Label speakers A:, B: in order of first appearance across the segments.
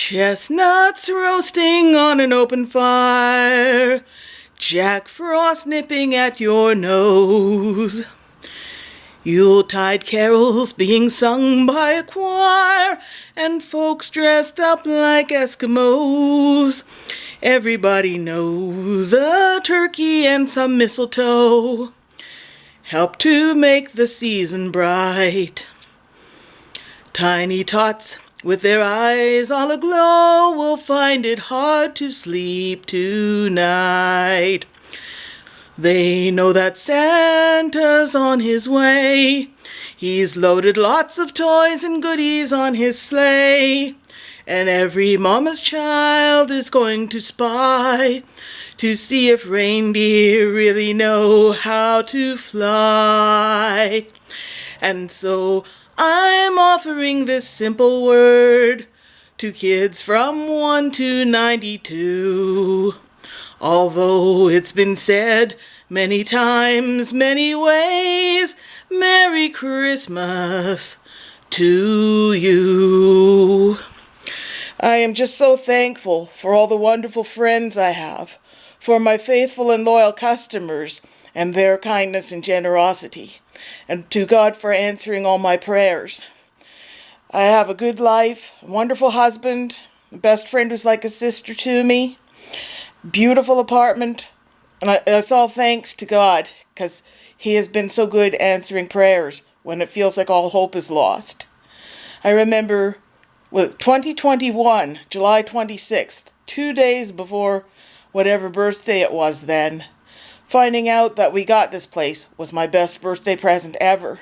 A: Chestnuts roasting on an open fire, Jack Frost nipping at your nose, Yuletide carols being sung by a choir, and folks dressed up like Eskimos. Everybody knows a turkey and some mistletoe help to make the season bright. Tiny tots with their eyes all aglow will find it hard to sleep tonight. They know that Santa's on his way. He's loaded lots of toys and goodies on his sleigh. And every mama's child is going to spy to see if reindeer really know how to fly. And so I'm offering this simple word to kids from 1 to 92. Although it's been said many times, many ways, Merry Christmas to you. I am just so thankful for all the wonderful friends I have, for my faithful and loyal customers and their kindness and generosity, and to God for answering all my prayers. I have a good life, a wonderful husband, a best friend who's like a sister to me, beautiful apartment, and it's all thanks to God, because He has been so good answering prayers when it feels like all hope is lost. I remember 2021, July 26th, 2 days before whatever birthday it was then, finding out that we got this place was my best birthday present ever.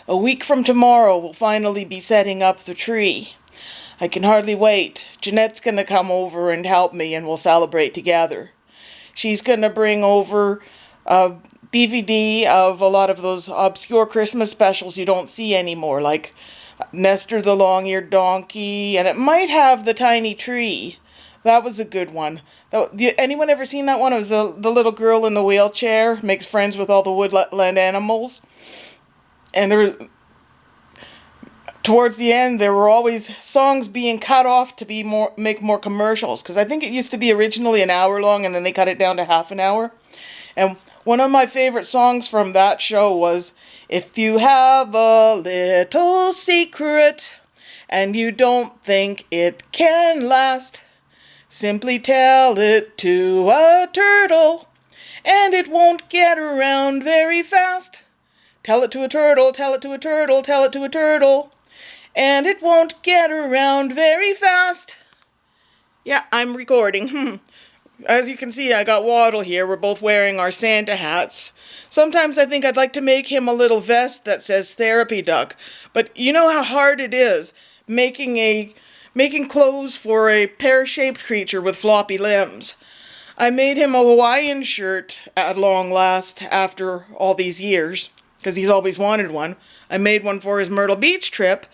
A: A week from tomorrow, we'll finally be setting up the tree. I can hardly wait. Jeanette's going to come over and help me, and we'll celebrate together. She's going to bring over a DVD of a lot of those obscure Christmas specials you don't see anymore, like Nestor the Long-Eared Donkey, and it might have The Tiny Tree. That was a good one. Anyone ever seen that one? It was the little girl in the wheelchair makes friends with all the woodland animals. And towards the end, there were always songs being cut off to make more commercials. Because I think it used to be originally an hour long, and then they cut it down to half an hour. And one of my favorite songs from that show was, "If you have a little secret and you don't think it can last, simply tell it to a turtle and it won't get around very fast. Tell it to a turtle, tell it to a turtle, tell it to a turtle, and it won't get around very fast." Yeah, I'm recording. As you can see, I got Waddle here. We're both wearing our Santa hats. Sometimes I think I'd like to make him a little vest that says Therapy Duck. But you know how hard it is making clothes for a pear-shaped creature with floppy limbs. I made him a Hawaiian shirt at long last after all these years, because he's always wanted one. I made one for his Myrtle Beach trip,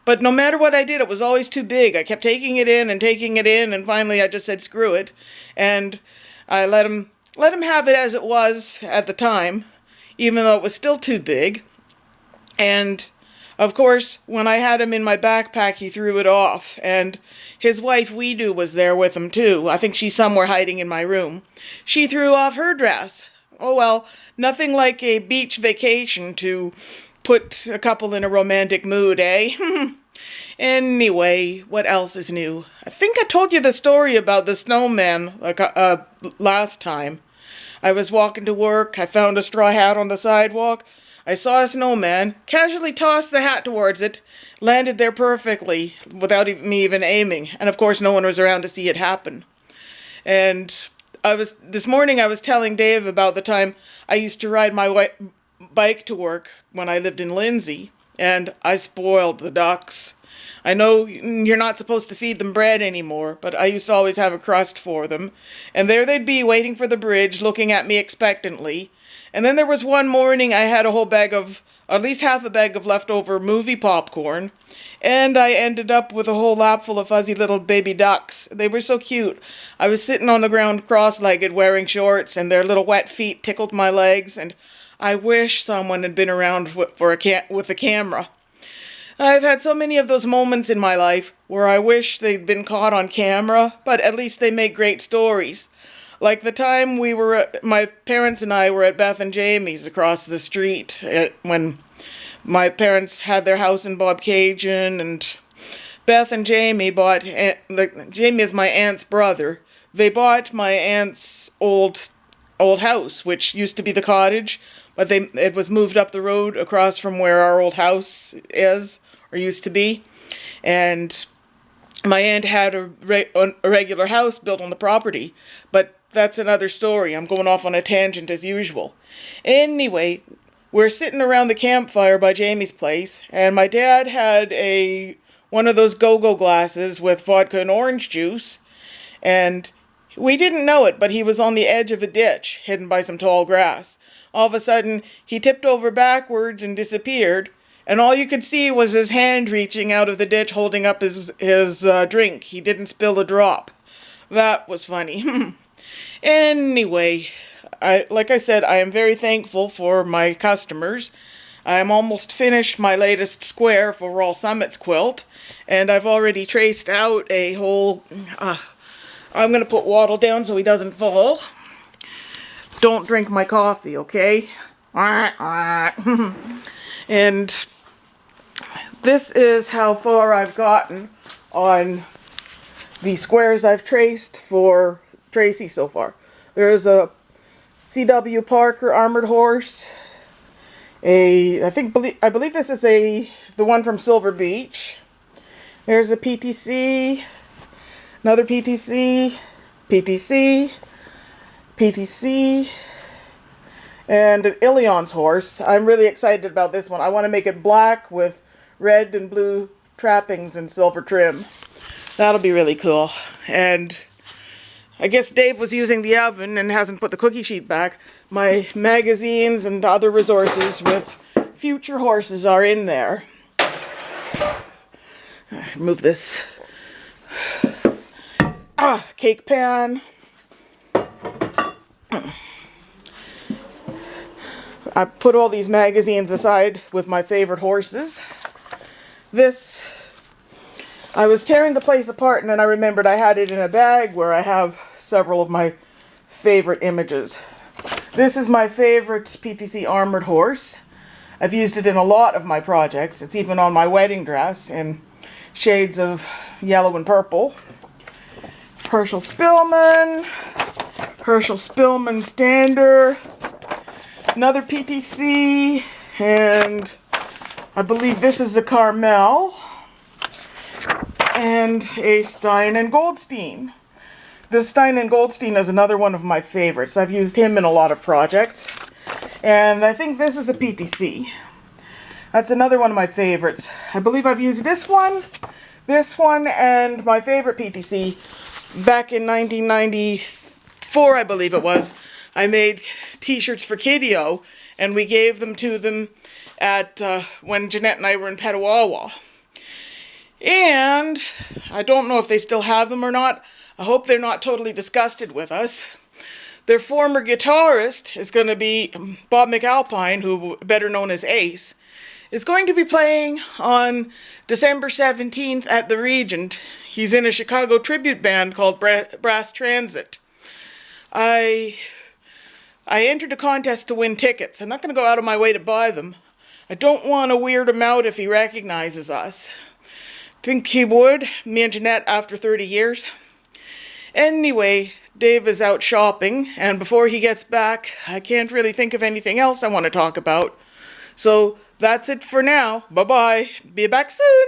A: but no matter what I did, it was always too big. I kept taking it in, and finally I just said screw it, and I let him have it as it was at the time, even though it was still too big. And of course, when I had him in my backpack, he threw it off, and his wife Weedu was there with him too. I think she's somewhere hiding in my room. She threw off her dress. Oh well, nothing like a beach vacation to put a couple in a romantic mood, eh? Anyway, what else is new? I think I told you the story about the snowman last time. I was walking to work, I found a straw hat on the sidewalk, I saw a snowman, casually tossed the hat towards it, landed there perfectly, without me even aiming, and of course no one was around to see it happen. And this morning I was telling Dave about the time I used to ride my bike to work when I lived in Lindsay, and I spoiled the ducks. I know you're not supposed to feed them bread anymore, but I used to always have a crust for them, and there they'd be waiting for the bridge, looking at me expectantly. And then there was one morning I had at least half a bag of leftover movie popcorn, and I ended up with a whole lap full of fuzzy little baby ducks. They were so cute. I was sitting on the ground cross-legged wearing shorts, and their little wet feet tickled my legs, and I wish someone had been around with a camera. I've had so many of those moments in my life where I wish they'd been caught on camera, but at least they make great stories. Like the time my parents and I were at Beth and Jamie's across the street when my parents had their house in Bobcaygeon, and Beth and Jamie bought, Jamie is my aunt's brother. They bought my aunt's old house, which used to be the cottage, but it was moved up the road across from where our old house is, or used to be. And my aunt had a regular house built on the property, but that's another story. I'm going off on a tangent as usual. Anyway, we're sitting around the campfire by Jamie's place, and my dad had one of those go-go glasses with vodka and orange juice, and we didn't know it, but he was on the edge of a ditch, hidden by some tall grass. All of a sudden, he tipped over backwards and disappeared, and all you could see was his hand reaching out of the ditch holding up his drink. He didn't spill a drop. That was funny. Anyway, like I said, I am very thankful for my customers. I am almost finished my latest square for Royal Summit's quilt, and I've already traced out a whole... I'm going to put Waddle down so he doesn't fall. Don't drink my coffee, okay? And this is how far I've gotten on the squares I've traced for Tracy so far. There's a C.W. Parker armored horse. I believe this is the one from Silver Beach. There's a PTC, another PTC, PTC, PTC, and an Ilion's horse. I'm really excited about this one. I want to make it black with red and blue trappings and silver trim. That'll be really cool. And I guess Dave was using the oven and hasn't put the cookie sheet back. My magazines and other resources with future horses are in there. Move this. Cake pan. I put all these magazines aside with my favorite horses. I was tearing the place apart, and then I remembered I had it in a bag where I have several of my favorite images. This is my favorite PTC armored horse. I've used it in a lot of my projects. It's even on my wedding dress in shades of yellow and purple. Herschel Spillman Stander, another PTC, and I believe this is a Carmel, and a Stein and Goldstein. This Stein and Goldstein is another one of my favorites. I've used him in a lot of projects. And I think this is a PTC. That's another one of my favorites. I believe I've used this one, and my favorite PTC back in 1994, I believe it was. I made t-shirts for Kiddio, and we gave them to them at when Jeanette and I were in Petawawa. And I don't know if they still have them or not. I hope they're not totally disgusted with us. Their former guitarist is going to be Bob McAlpine, who better known as Ace, is going to be playing on December 17th at the Regent. He's in a Chicago tribute band called Brass Transit. I entered a contest to win tickets. I'm not going to go out of my way to buy them. I don't want to weird him out if he recognizes us. I think he would, me and Jeanette, after 30 years. Anyway, Dave is out shopping, and before he gets back, I can't really think of anything else I want to talk about. So that's it for now. Bye-bye. Be back soon.